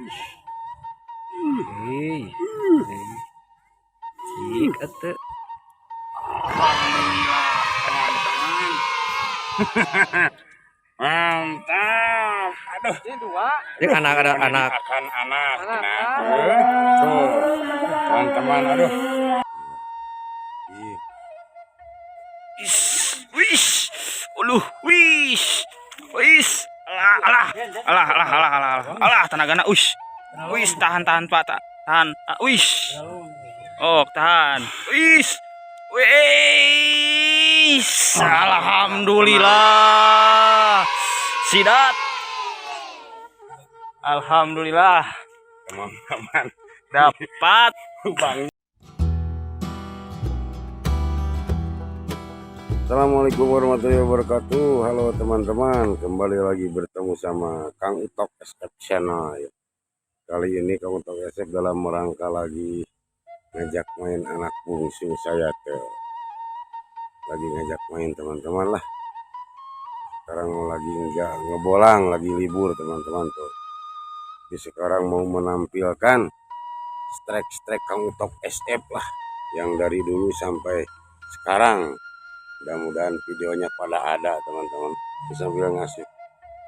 Hei, cik atuh. Alhamdulillah teman-teman. Mantap. Aduh, Ini dua. Cik anak ada anak. akan anak. Anak. Tuh, teman-teman. Aduh. Wis, wis. Alah, tenagana, wis, tahan Pak, tahan, wis. Oh, tahan, wis. Alhamdulillah. Sidat. Alhamdulillah. Teman-teman dapat bang. Assalamualaikum warahmatullahi wabarakatuh. Halo teman-teman, kembali lagi bertemu sama Kang Utok SF Channel ya. Kali ini Kang Utok SF dalam rangka lagi ngajak main anak bungsu saya tuh. Lagi ngajak main teman-teman lah. Sekarang lagi nggak ngebolang, lagi libur teman-teman tuh. Jadi sekarang mau menampilkan strike Kang Utok SF lah, yang dari dulu sampai sekarang. Mudah-mudahan videonya pada ada teman-teman. Sambil ngasih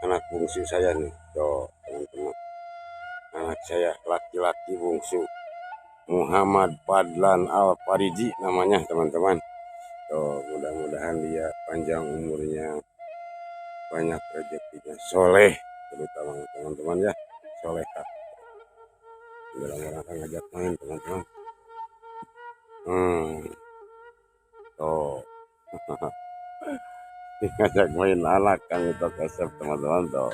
anak bungsu saya nih, tuh teman-teman. Anak saya laki-laki bungsu, Muhammad Fadlan Al Fariji namanya teman-teman. Tuh mudah-mudahan dia panjang umurnya, banyak rezekinya, soleh terutama teman-teman ya, solehah. Mudah-mudahan akan ngajak main teman-teman. Tuh ngajak main anak Kang Utok SF teman-teman tuh.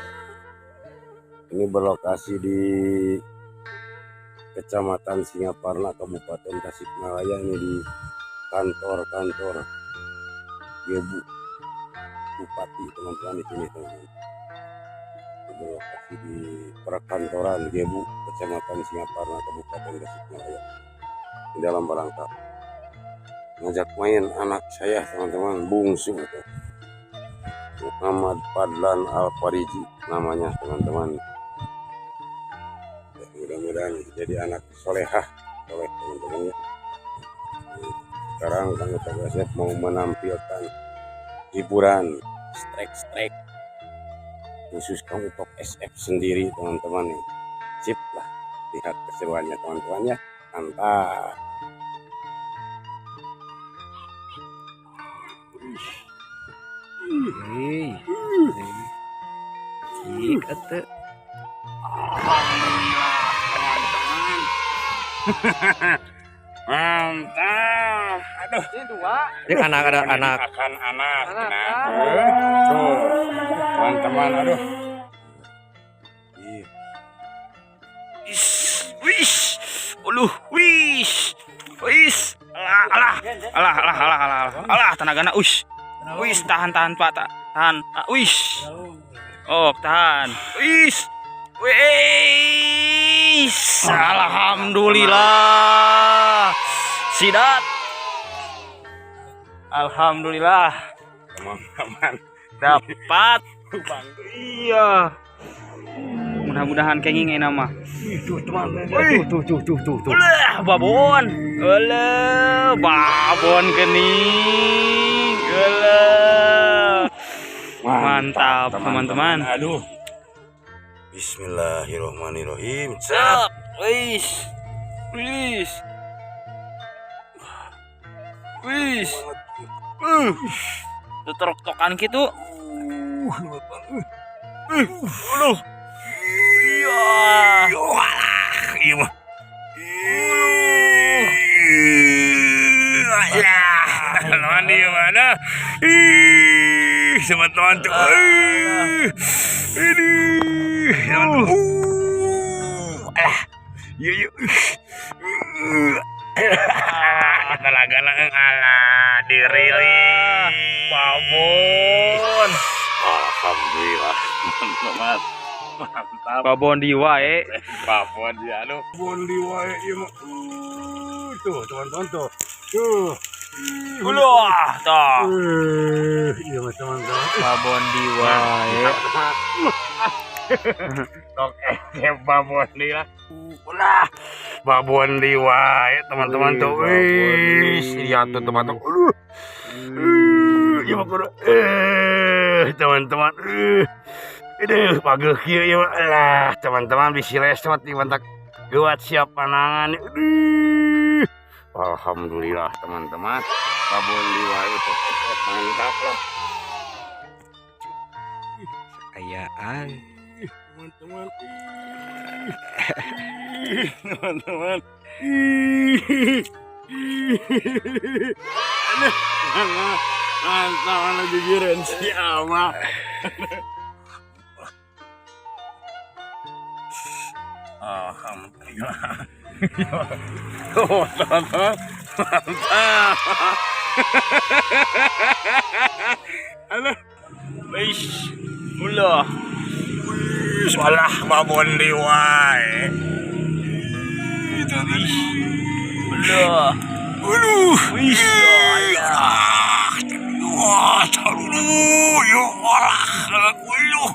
Ini berlokasi di Kecamatan Singaparna, Kabupaten Tasikmalaya. Ini di kantor Gebu Bupati teman-teman di sini teman-teman. Berlokasi di perkantoran Gebu Kecamatan Singaparna, Kabupaten Tasikmalaya. Di dalam rangka ngajak main anak saya teman-teman, bungsu tuh. Muhammad Fadlan Al Fariji namanya teman-teman. Ya, mudah-mudahan jadi anak solehah, soleh teman-teman ya. Sekarang Kang Utok SF mau menampilkan hiburan strike khusus Kang Utok SF sendiri teman-teman nih. Sip lah, lihat keseruannya teman-teman ya, mantap. Hei, cik atuh. Alhamdulillah teman-teman. Mantap. Aduh, Ini dua. Cik anak ada anak. akan anak. Anak. Tuh, teman-teman. Aduh. Wis. Alah, tenagana, wis, tahan Pak, tahan, wis. Oh, tahan, wis. Alhamdulillah. Sidat. Alhamdulillah. Teman-teman dapat bang. Iya. Mudah-mudahan kenging nama. Tuh teman-teman, tuh. Ulah, babon. Ulah, babon kening. Ulah. Mantap, teman-teman. Aduh. Bismillahirrahmanirrahim. Cep. Wis. Tutok-tokan gitu. Iya. Iya mah. Teman di mana? Teman-teman tuh. Ini. Alah. Yuk. Kita lagi ngalah dirilis. Babon. Alhamdulillah teman-teman. Mantap. Babon di wae. Babon di anu. Babon di wae ieu mah. Tuh teman-teman tuh. Tuh. Ulah, toh. Iya mah teman-teman. Babon di wae. Tok babon di lah. Ulah babon di wae teman-teman tuh. Lihat tuh teman-teman. Ya bakal teman-teman. Aduh, pageuh kieu ya lah teman-teman bisi resot di mantak geuat siap panangan. Alhamdulillah teman-teman. Babon di wae mantap lah. Kayaan Teman-teman. Teman-teman. Mantap mana jujuran si Ama. Alhamdulillah. Oh, teman-teman. Mantap. Halo. Wish. Ulah. Salah babon di wae. Ulah. Wish. Wah, taruh yo olah kulo.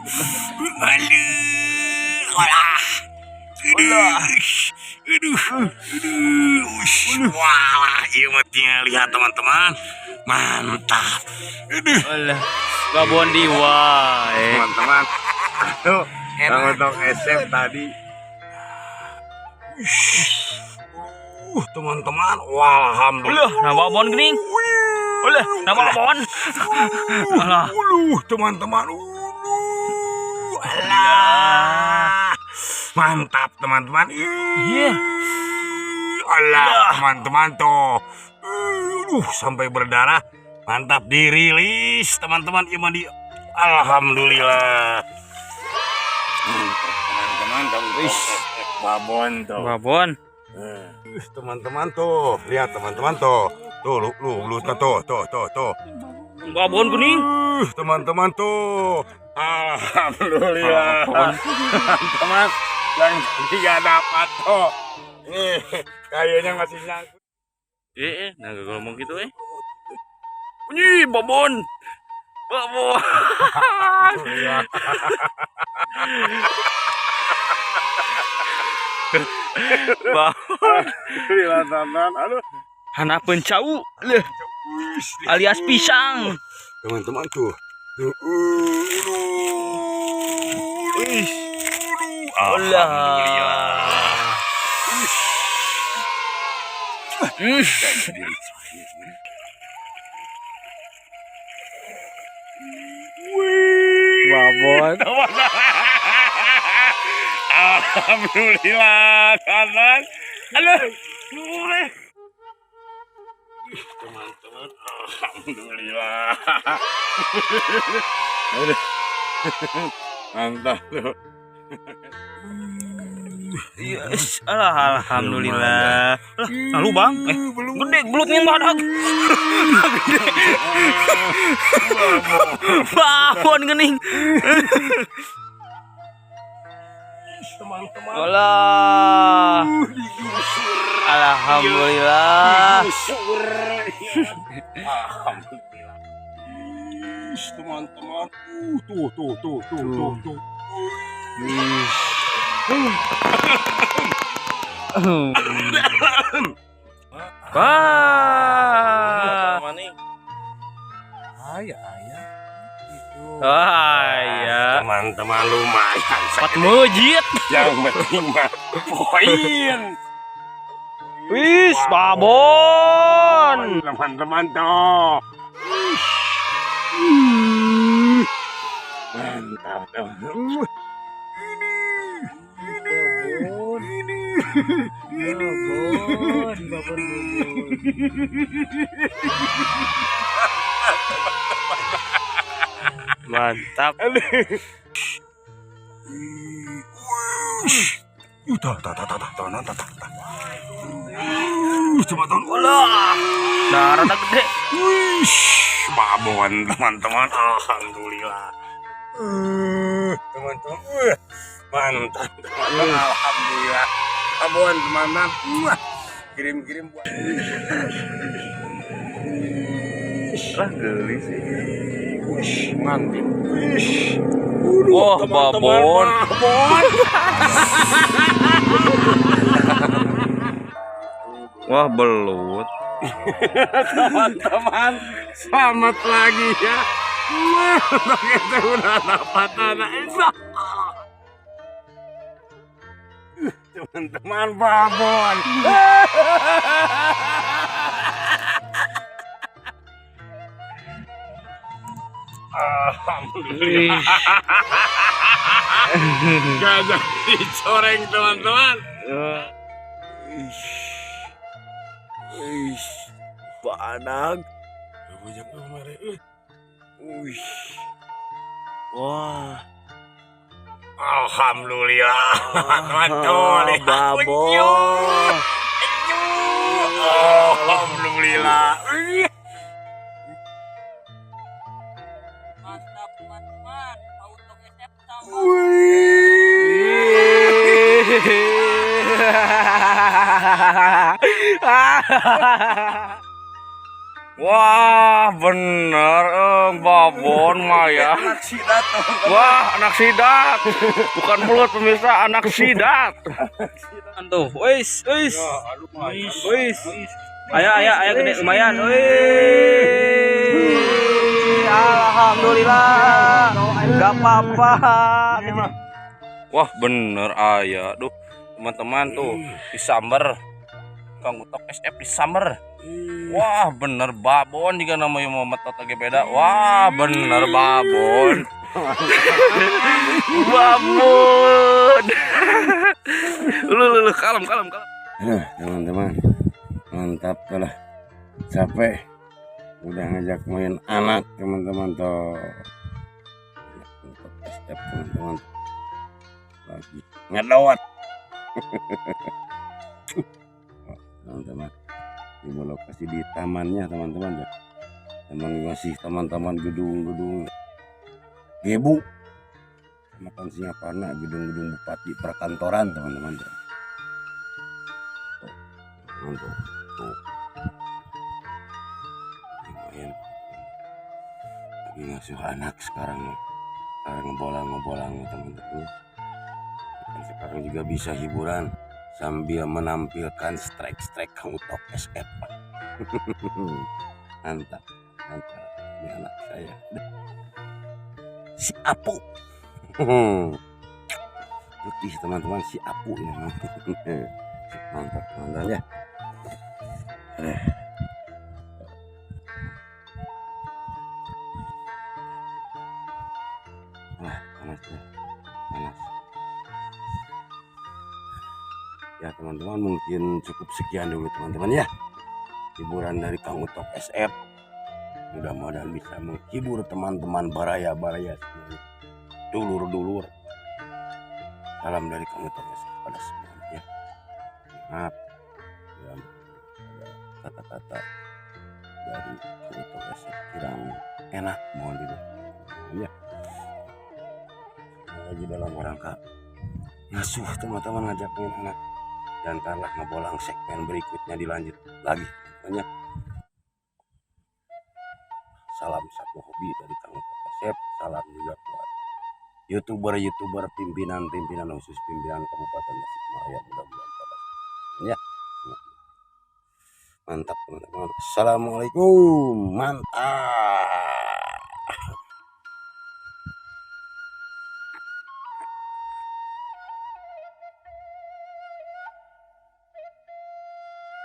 Olah. Wah, iya matinya lihat teman-teman. Mantap. Alah, babon di wae. Teman-teman. Tuh, untuk SF tadi. Teman-teman, alhamdulillah. Nah babon gening. Ulah, nah babon. Alah, teman-teman. Alah. Mantap teman-teman. Iya. Alah, teman-teman tuh. Sampai berdarah. Mantap dirilis teman-teman. Iman di alhamdulillah. Teman-teman tuh. Babon tuh. babon. Teman-teman tuh. Lihat teman-teman tuh. Tuh lu tuh. Babon gening. Teman-teman tuh. Alhamdulillah. Teman-teman yang tiga dapat tuh. Nih, kayaknya masih nyangkut. Nah gak ngomong gitu Ini babon. Babon. Babon. Aduh. Anak pencau alias pisang. Teman-teman tuh. Alhamdulillah. Babon. Alhamdulillah kanan. Aduh. Teman-teman, alhamdulillah. Aduh. Mantap tuh. Yes, alhamdulillah. Lalu bang, gede belutnya badak. Babon gening. Teman-teman. Alah. Alhamdulillah. Alhamdulillah. Teman-teman. Tuh. Wah. Ya. Teman-teman lumayan. Pat mujit. Yang penting mah poin. Wis, babon. Teman-teman tuh. Mantap tuh. Mantap. Coba tahun Darah tak gede. babon teman-teman. Alhamdulillah. Teman-teman. Mantap teman-teman. Alhamdulillah. Babon teman-teman. Kirim-kirim buat. Lah geli sih. Mantap. Wah, babon. Wah, belut. Teman-teman, selamat lagi ya. Kita udah dapat anak itu. Teman-teman, babon. Alhamdulillah. Gajah dicoreng teman-teman. Badak. Banyak kemarin. Wah, Alhamdulillah. Teman-teman, babon. Alhamdulillah. Mantap teman-teman, auto SF sama. Wah, bener, babon Maya. Anak sidat teman-teman. Wah, anak sidat. Bukan mulut pemirsa, anak sidat. Tuh, wis. Aya gede lumayan. Alhamdulillah. Gak apa-apa. Wah, bener aya. Duh, teman-teman tuh disamber. Kang Utok SF disamber. Wah, bener babon jika namanya Muhammad Toto Gebeda. Wah, bener babon. Babon. Lu kalem. Teman-teman, mantap lah. Capek. Udah ngajak main anak teman-teman tuh. Untuk step teman-teman. Lagi ngedawat. Teman-teman. Di lokasi di tamannya teman-teman. Teman masih teman-teman gedung-gedung Gebu. Makan Singaparna, gedung-gedung bupati perkantoran teman-teman. Tuh. Lumayan. Lagi ngasuh anak sekarang ngebolang teman-teman. Dan sekarang juga bisa hiburan sambil menampilkan strike Kang Utok SF. Mantap. Ini anak saya. Si Apu. Putih teman-teman, si Apu ini. Mantap ya. Wah, panas. Ya teman-teman, mungkin cukup sekian dulu teman-teman ya. Hiburan dari Kang Utok SF. Mudah-mudahan bisa menghibur teman-teman baraya-baraya semuanya. Dulur-dulur. Salam dari Kang Utok SF pada semuanya. Maaf. Ya, ada kata-kata dari Kang Utok SF kurang enak, mohon dimaafkan ya. Lagi dalam rangka ngasuh teman-teman, ngajakin anak. Dan ntarlah ngebolang segmen berikutnya dilanjut lagi. Banyak. Salam satu hobi dari Kang Utok SF. Salam juga buat youtuber pimpinan khusus pimpinan Kabupaten Tasikmalaya, mudah-mudahan pada ya. Mantap teman-teman. Assalamualaikum. Mantap.